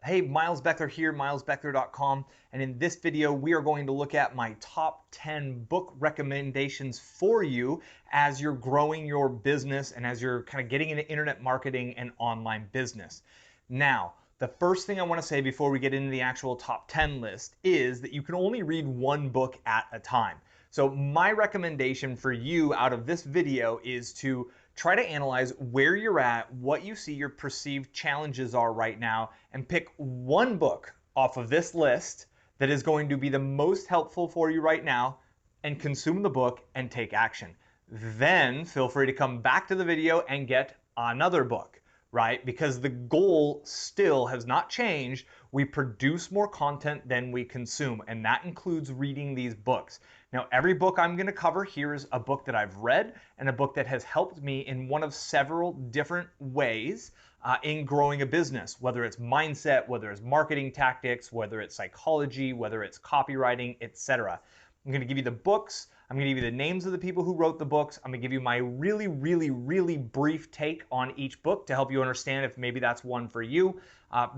Hey, Miles Beckler here, milesbeckler.com, and in this video we are going to look at my top 10 book recommendations for you as you're growing your business and as you're kind of getting into internet marketing and online business. Now, the first thing I want to say before we get into the actual top 10 list is that you can only read one book at a time. So my recommendation for you out of this video is to try to analyze where you're at, what you see your perceived challenges are right now, and pick one book off of this list that is going to be the most helpful for you right now and consume the book and take action. Then feel free to come back to the video and get another book, right? Because the goal still has not changed. We produce more content than we consume, and that includes reading these books. Now, every book I'm going to cover here is a book that I've read and a book that has helped me in one of several different ways in growing a business, whether it's mindset, whether it's marketing tactics, whether it's psychology, whether it's copywriting, etc. I'm going to give you the books. I'm going to give you the names of the people who wrote the books. I'm going to give you my really brief take on each book to help you understand if maybe that's one for you.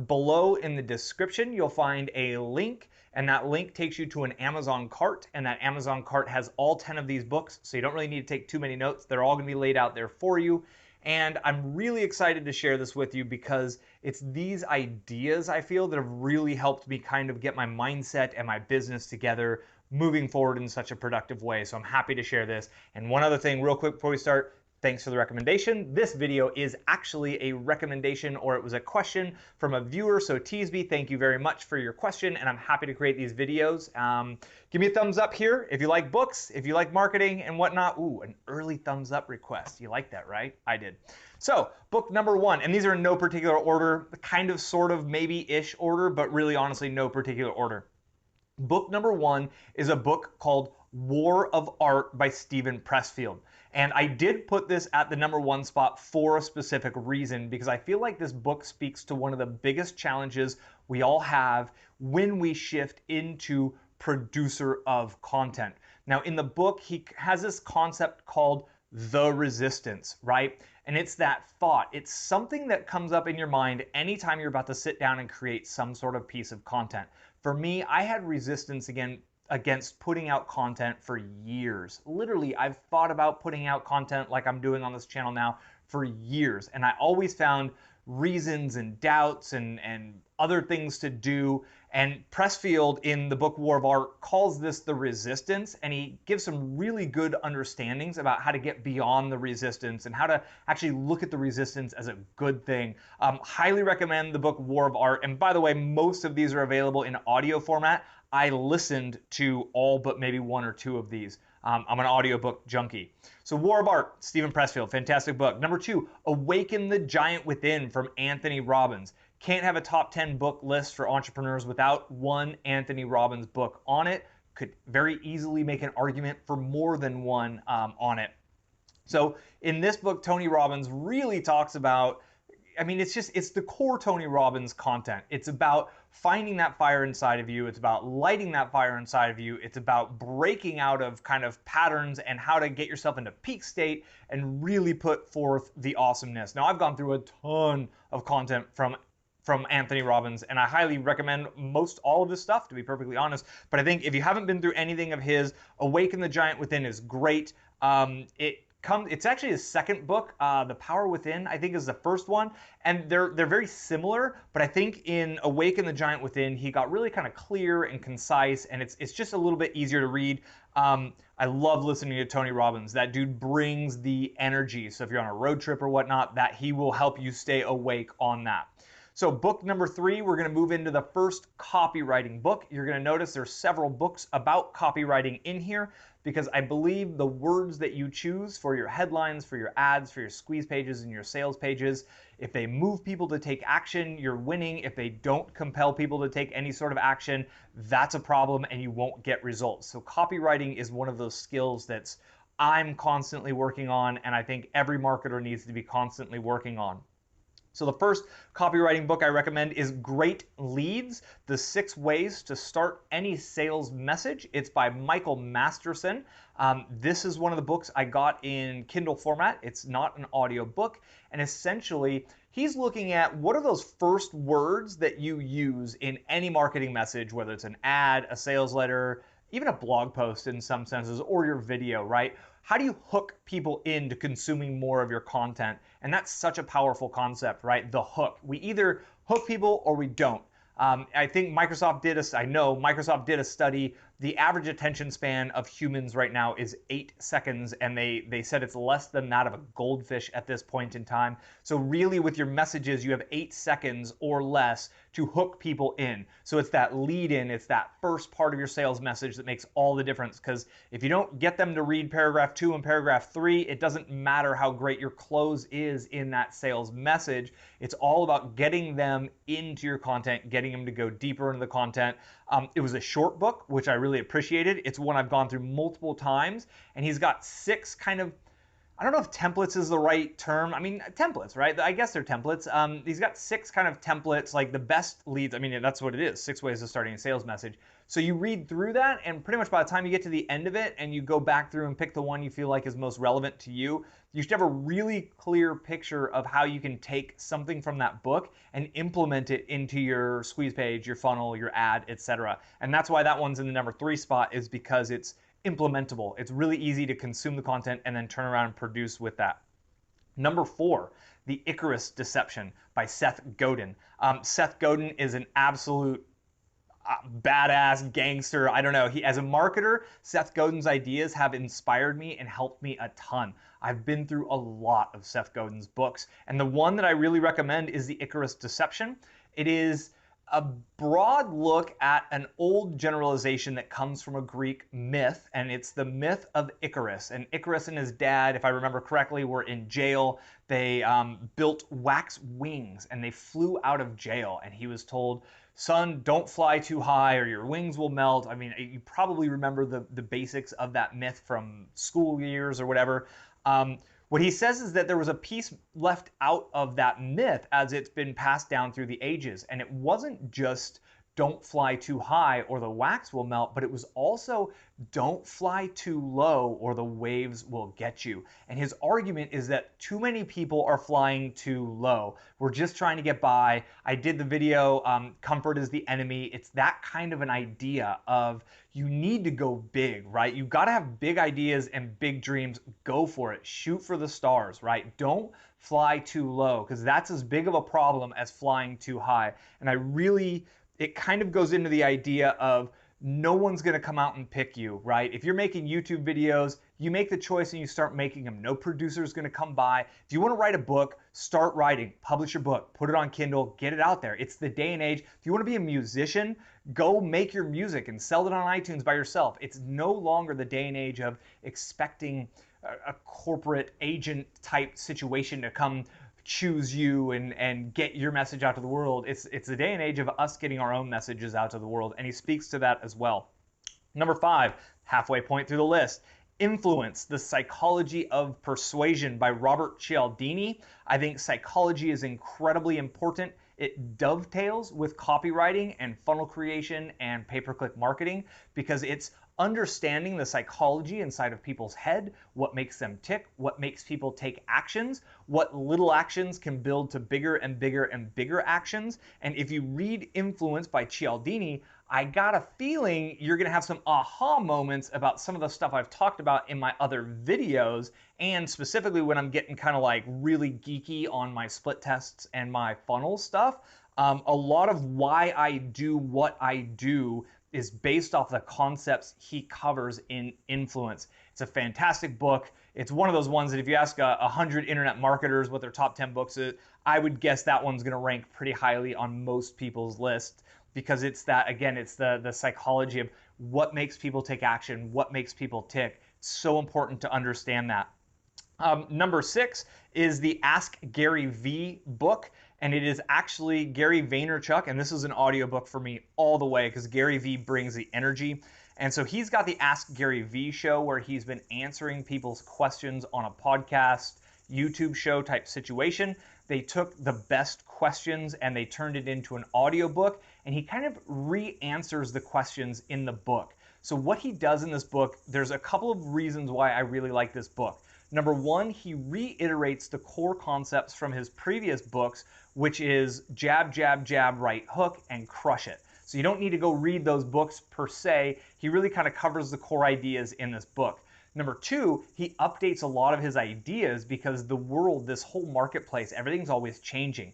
Below in the description, you'll find a link, and that link takes you to an Amazon cart, and that Amazon cart has all 10 of these books, so you don't really need to take too many notes. They're all going to be laid out there for you. And I'm really excited to share this with you because it's these ideas I feel that have really helped me kind of get my mindset and my business together moving forward in such a productive way. So I'm happy to share this. And one other thing real quick before we start, thanks for the recommendation. This video is actually a recommendation, or it was a question from a viewer. So Teasby, thank you very much for your question, and I'm happy to create these videos. Give me a thumbs up here if you like books, if you like marketing and whatnot. Ooh, an early thumbs up request. You like that, right? I did. So book number one, and these are in no particular order, kind of, sort of, maybe-ish order, but really honestly no particular order. Book number one is a book called War of Art by Steven Pressfield. And I did put this at the number one spot for a specific reason, because I feel like this book speaks to one of the biggest challenges we all have when we shift into producer of content. Now, in the book, he has this concept called the resistance, right? And it's that thought. It's something that comes up in your mind anytime you're about to sit down and create some sort of piece of content. For me, I had resistance against putting out content for years. Literally, I've thought about putting out content like I'm doing on this channel now for years. And I always found reasons and doubts and other things to do. And Pressfield in the book War of Art calls this the resistance, and he gives some really good understandings about how to get beyond the resistance and how to actually look at the resistance as a good thing. Highly recommend the book War of Art. And by the way, most of these are available in audio format. I listened to all but maybe one or two of these. I'm an audiobook junkie. So War of Art, Steven Pressfield, fantastic book. Number two, Awaken the Giant Within from Anthony Robbins. Can't have a top 10 book list for entrepreneurs without one Anthony Robbins book on it. Could very easily make an argument for more than one on it. So in this book, Tony Robbins really talks about, I mean, it's the core Tony Robbins content. It's about finding that fire inside of you. It's about lighting that fire inside of you. It's about breaking out of kind of patterns and how to get yourself into peak state and really put forth the awesomeness. Now, I've gone through a ton of content from Anthony Robbins, and I highly recommend most all of his stuff, to be perfectly honest. But I think if you haven't been through anything of his, Awaken the Giant Within is great. It's actually his second book. The Power Within, I think, is the first one, and they're very similar. But I think in Awaken the Giant Within, he got really kind of clear and concise, and it's just a little bit easier to read. I love listening to Tony Robbins. That dude brings the energy. So if you're on a road trip or whatnot, that he will help you stay awake on that. So book number three, we're going to move into the first copywriting book. You're going to notice there's several books about copywriting in here, because I believe the words that you choose for your headlines, for your ads, for your squeeze pages, and your sales pages, if they move people to take action, you're winning. If they don't compel people to take any sort of action, that's a problem and you won't get results. So copywriting is one of those skills that's I'm constantly working on, and I think every marketer needs to be constantly working on. So the first copywriting book I recommend is Great Leads, The 6 Ways to Start Any Sales Message. It's by Michael Masterson. This is one of the books I got in Kindle format. It's not an audio book. And essentially, he's looking at what are those first words that you use in any marketing message, whether it's an ad, a sales letter, even a blog post in some senses, or your video, right? How do you hook people into consuming more of your content? And that's such a powerful concept, right? The hook. We either hook people or we don't. I think I know Microsoft did a study. The average attention span of humans right now is 8 seconds, and they said it's less than that of a goldfish at this point in time. So really with your messages, you have 8 seconds or less to hook people in. So it's that lead in, it's that first part of your sales message that makes all the difference, because if you don't get them to read paragraph 2 and paragraph 3, it doesn't matter how great your close is in that sales message. It's all about getting them into your content, getting them to go deeper into the content. It was a short book, which I really appreciated. It's one I've gone through multiple times, and he's got 6 kind of, I don't know if templates is the right term. I mean, templates, right? I guess they're templates. He's got 6 kind of templates, like the best leads. I mean, that's what it is, 6 ways of starting a sales message. So you read through that, and pretty much by the time you get to the end of it and you go back through and pick the one you feel like is most relevant to you, you should have a really clear picture of how you can take something from that book and implement it into your squeeze page, your funnel, your ad, etc. And that's why that one's in the number 3 spot, is because it's implementable. It's really easy to consume the content and then turn around and produce with that. Number 4, The Icarus Deception by Seth Godin. Seth Godin is an absolute badass gangster. I don't know. As a marketer, Seth Godin's ideas have inspired me and helped me a ton. I've been through a lot of Seth Godin's books, and the one that I really recommend is The Icarus Deception. It is a broad look at an old generalization that comes from a Greek myth, and it's the myth of Icarus. And Icarus and his dad, if I remember correctly, were in jail. They built wax wings, and they flew out of jail, and he was told, son, don't fly too high or your wings will melt. I mean, you probably remember the basics of that myth from school years or whatever. What he says is that there was a piece left out of that myth as it's been passed down through the ages. And it wasn't just don't fly too high or the wax will melt, but it was also don't fly too low or the waves will get you. And his argument is that too many people are flying too low. We're just trying to get by. I did the video, Comfort is the Enemy. It's that kind of an idea of you need to go big, right? You've got to have big ideas and big dreams. Go for it. Shoot for the stars, right? Don't fly too low, because that's as big of a problem as flying too high. And it kind of goes into the idea of no one's going to come out and pick you, right? If you're making YouTube videos, you make the choice and you start making them. No producer is going to come by. If you want to write a book, start writing, publish your book, put it on Kindle, get it out there. It's the day and age. If you want to be a musician, go make your music and sell it on iTunes by yourself. It's no longer the day and age of expecting a corporate agent type situation to come choose you and get your message out to the world. It's the day and age of us getting our own messages out to the world, and he speaks to that as well. Number 5, halfway point through the list, Influence, The Psychology of Persuasion by Robert Cialdini. I think psychology is incredibly important. It dovetails with copywriting and funnel creation and pay-per-click marketing, because it's understanding the psychology inside of people's head, what makes them tick, what makes people take actions, what little actions can build to bigger and bigger and bigger actions. And if you read Influence by Cialdini, I got a feeling you're going to have some aha moments about some of the stuff I've talked about in my other videos, and specifically when I'm getting kind of like really geeky on my split tests and my funnel stuff. A lot of why I do what I do is based off the concepts he covers in Influence. It's a fantastic book. It's one of those ones that if you ask 100 internet marketers what their top 10 books is, I would guess that one's gonna rank pretty highly on most people's list, because it's that, again, it's the psychology of what makes people take action, what makes people tick. It's so important to understand that. Number 6 is the Ask Gary V book, and it is actually Gary Vaynerchuk, and this is an audiobook for me all the way because Gary V brings the energy. And so he's got the Ask Gary V show where he's been answering people's questions on a podcast, YouTube show type situation. They took the best questions and they turned it into an audiobook, and he kind of re-answers the questions in the book. So what he does in this book, there's a couple of reasons why I really like this book. Number one, he reiterates the core concepts from his previous books, which is jab, jab, jab, right hook, and crush it. So you don't need to go read those books per se. He really kind of covers the core ideas in this book. Number two, he updates a lot of his ideas because the world, this whole marketplace, everything's always changing.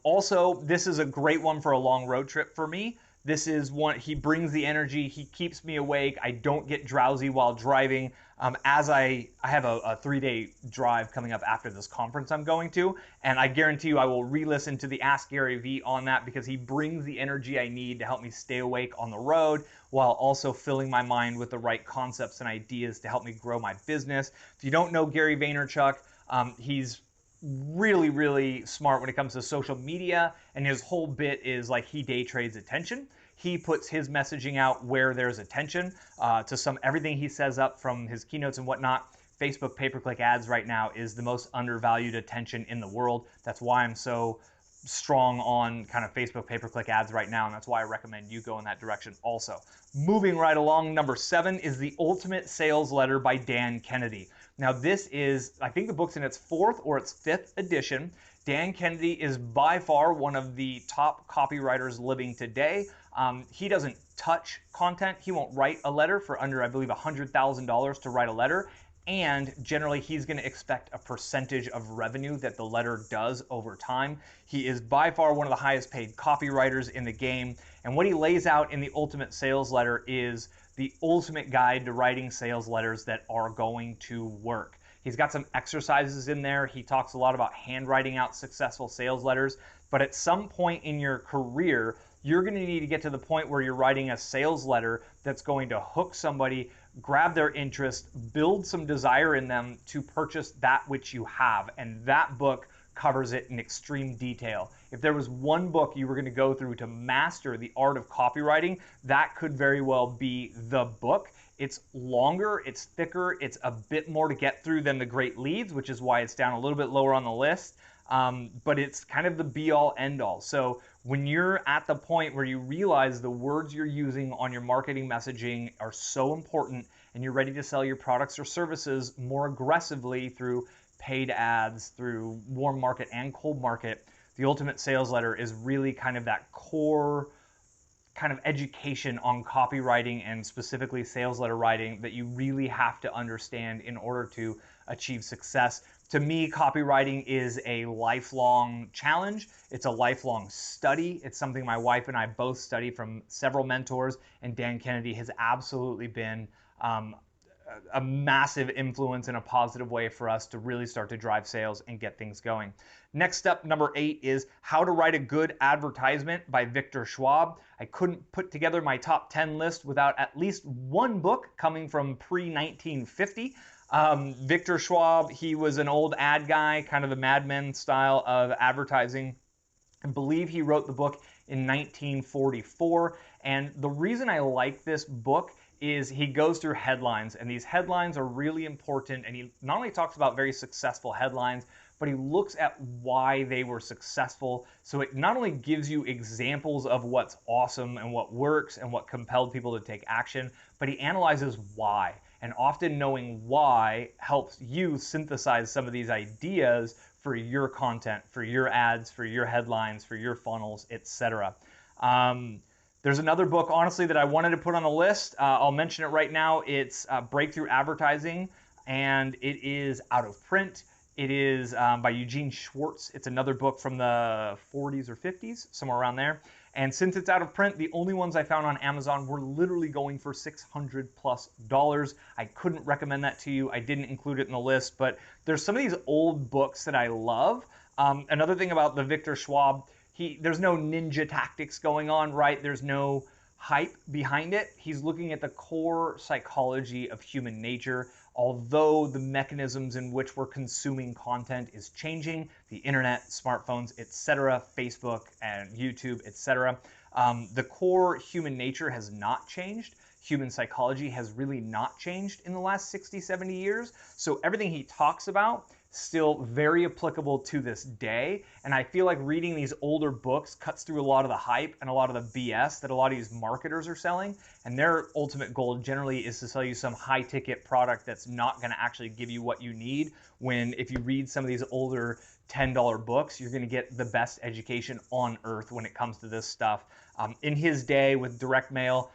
Also, this is a great one for a long road trip for me. This is one, he brings the energy, he keeps me awake, I don't get drowsy while driving. As I have a 3-day drive coming up after this conference I'm going to, and I guarantee you I will re-listen to the Ask Gary V on that because he brings the energy I need to help me stay awake on the road while also filling my mind with the right concepts and ideas to help me grow my business. If you don't know Gary Vaynerchuk, he's really, really smart when it comes to social media, and his whole bit is like he day trades attention. He puts his messaging out where there's attention to everything he says up from his keynotes and whatnot. Facebook pay-per-click ads right now is the most undervalued attention in the world. That's why I'm so strong on kind of Facebook pay-per-click ads right now, and that's why I recommend you go in that direction also. Moving right along, number 7 is The Ultimate Sales Letter by Dan Kennedy. Now this is, I think the book's in its 4th or its 5th edition. Dan Kennedy is by far one of the top copywriters living today. He doesn't touch content. He won't write a letter for under, I believe, $100,000 to write a letter. And generally, he's going to expect a percentage of revenue that the letter does over time. He is by far one of the highest paid copywriters in the game. And what he lays out in The Ultimate Sales Letter is the ultimate guide to writing sales letters that are going to work. He's got some exercises in there. He talks a lot about handwriting out successful sales letters. But at some point in your career, you're going to need to get to the point where you're writing a sales letter that's going to hook somebody, grab their interest, build some desire in them to purchase that which you have. And that book covers it in extreme detail. If there was one book you were going to go through to master the art of copywriting, that could very well be the book. It's longer, it's thicker, it's a bit more to get through than The Great Leads, which is why it's down a little bit lower on the list. But it's kind of the be-all, end-all. So when you're at the point where you realize the words you're using on your marketing messaging are so important and you're ready to sell your products or services more aggressively through paid ads, through warm market and cold market, the Ultimate Sales Letter is really kind of that core kind of education on copywriting and specifically sales letter writing that you really have to understand in order to achieve success. To me, copywriting is a lifelong challenge. It's a lifelong study. It's something my wife and I both study from several mentors, and Dan Kennedy has absolutely been a massive influence in a positive way for us to really start to drive sales and get things going. Next up, number 8 is How to Write a Good Advertisement by Victor Schwab. I couldn't put together my top 10 list without at least one book coming from pre-1950. Victor Schwab, he was an old ad guy, kind of the Mad Men style of advertising. I believe he wrote the book in 1944. And the reason I like this book is he goes through headlines, and these headlines are really important. And he not only talks about very successful headlines, but he looks at why they were successful. So it not only gives you examples of what's awesome and what works and what compelled people to take action, but he analyzes why. And often knowing why helps you synthesize some of these ideas for your content, for your ads, for your headlines, for your funnels, etc. There's another book, honestly, that I wanted to put on the list. I'll mention it right now. It's Breakthrough Advertising, and it is out of print. It is by Eugene Schwartz. It's another book from the 40s or 50s, somewhere around there. And since it's out of print, the only ones I found on Amazon were literally going for $600+. I couldn't recommend that to you. I didn't include it in the list, but there's some of these old books that I love. Another thing about the Victor Schwab, there's no ninja tactics going on, right? There's no hype behind it. He's looking at the core psychology of human nature. Although the mechanisms in which we're consuming content is changing, the internet, smartphones, etc., Facebook and YouTube, etc., the core human nature has not changed. Human psychology has really not changed in the last 60, 70 years. So everything he talks about still very applicable to this day. And I feel like reading these older books cuts through a lot of the hype and a lot of the BS that a lot of these marketers are selling. And their ultimate goal generally is to sell you some high ticket product that's not going to actually give you what you need. When if you read some of these older $10 books, you're going to get the best education on earth when it comes to this stuff. In his day with direct mail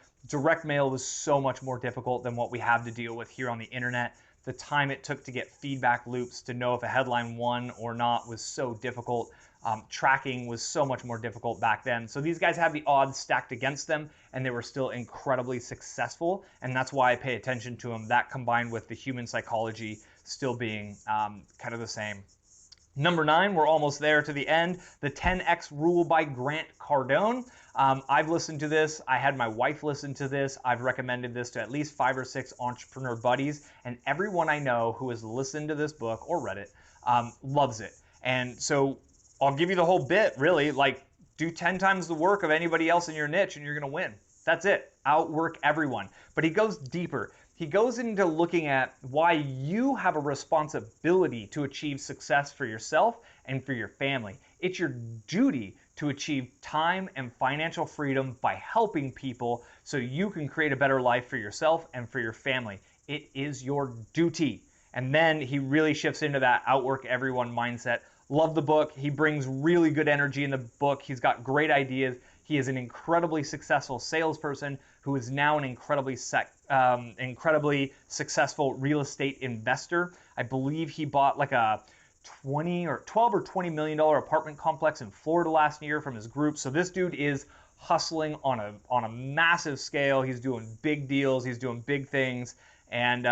was so much more difficult than what we have to deal with here on the internet. The time it took to get feedback loops to know if a headline won or not was so difficult. Tracking was so much more difficult back then. So these guys had the odds stacked against them, and they were still incredibly successful. And that's why I pay attention to them. That combined with the human psychology still being kind of the same. Number 9, we're almost there to the end, the 10X Rule by Grant Cardone. I've listened to this. I had my wife listen to this. I've recommended this to at least 5 or 6 entrepreneur buddies, and everyone I know who has listened to this book or read it loves it. And so I'll give you the whole bit, really. Like, do 10 times the work of anybody else in your niche and you're going to win. That's it. Outwork everyone. But he goes deeper. He goes into looking at why you have a responsibility to achieve success for yourself and for your family. It's your duty to achieve time and financial freedom by helping people so you can create a better life for yourself and for your family. It is your duty. And then he really shifts into that outwork everyone mindset. Love the book. He brings really good energy in the book. He's got great ideas. He is an incredibly successful salesperson who is now an incredibly successful real estate investor. I believe he bought like a $12 or $20 million apartment complex in Florida last year from his group. So this dude is hustling on a massive scale. He's doing big deals. He's doing big things. And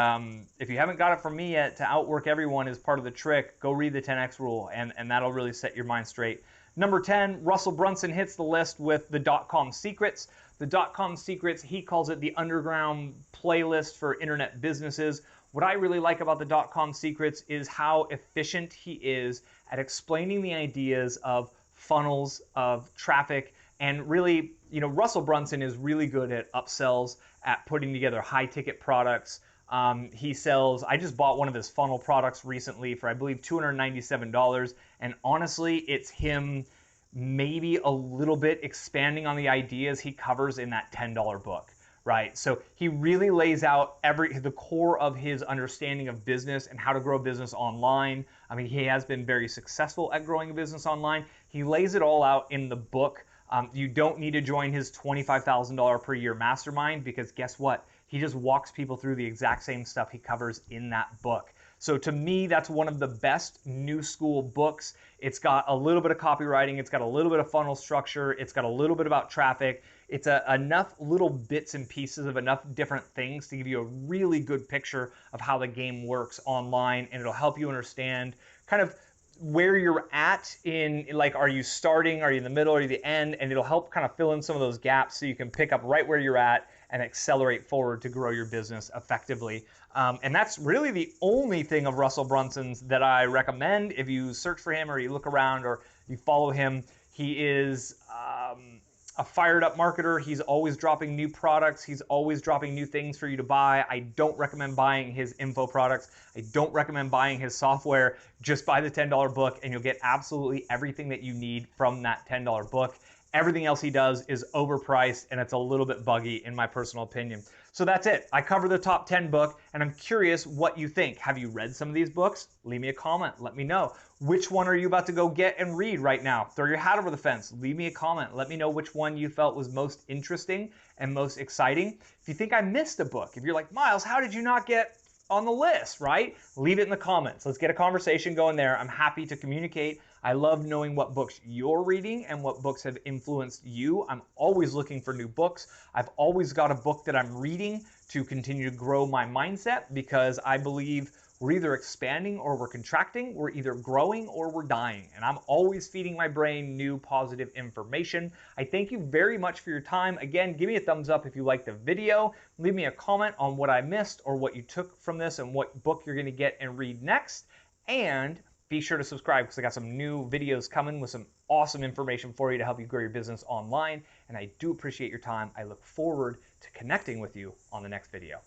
if you haven't got it from me yet, to outwork everyone is part of the trick. Go read the 10X Rule, and that'll really set your mind straight. Number 10, Russell Brunson hits the list with the .com secrets. The .com secrets, he calls it the underground playlist for internet businesses. What I really like about the .com secrets is how efficient he is at explaining the ideas of funnels, of traffic, and really, you know, Russell Brunson is really good at upsells, at putting together high ticket products. He sells, I just bought one of his funnel products recently for, I believe, $297. And honestly, it's him maybe a little bit expanding on the ideas he covers in that $10 book, right? So he really lays out the core of his understanding of business and how to grow a business online. I mean, he has been very successful at growing a business online. He lays it all out in the book. You don't need to join his $25,000 per year mastermind, because guess what? He just walks people through the exact same stuff he covers in that book. So to me, that's one of the best new school books. It's got a little bit of copywriting. It's got a little bit of funnel structure. It's got a little bit about traffic. It's enough little bits and pieces of enough different things to give you a really good picture of how the game works online, and it'll help you understand kind of where you're at in, like, are you starting, are you in the middle, are you the end, and it'll help kind of fill in some of those gaps so you can pick up right where you're at and accelerate forward to grow your business effectively. And that's really the only thing of Russell Brunson's that I recommend. If you search for him or you look around or you follow him, he is a fired up marketer. He's always dropping new products. He's always dropping new things for you to buy. I don't recommend buying his info products. I don't recommend buying his software. Just buy the $10 book and you'll get absolutely everything that you need from that $10 book. Everything else he does is overpriced, and it's a little bit buggy in my personal opinion. So that's it. I cover the top 10 book, and I'm curious what you think. Have you read some of these books? Leave me a comment. Let me know. Which one are you about to go get and read right now? Throw your hat over the fence. Leave me a comment. Let me know which one you felt was most interesting and most exciting. If you think I missed a book, if you're like, Miles, how did you not get on the list, right? Leave it in the comments. Let's get a conversation going there. I'm happy to communicate. I love knowing what books you're reading and what books have influenced you. I'm always looking for new books. I've always got a book that I'm reading to continue to grow my mindset, because I believe we're either expanding or we're contracting. We're either growing or we're dying. And I'm always feeding my brain new positive information. I thank you very much for your time. Again, give me a thumbs up if you liked the video. Leave me a comment on what I missed or what you took from this and what book you're going to get and read next. And be sure to subscribe, because I got some new videos coming with some awesome information for you to help you grow your business online. And I do appreciate your time. I look forward to connecting with you on the next video.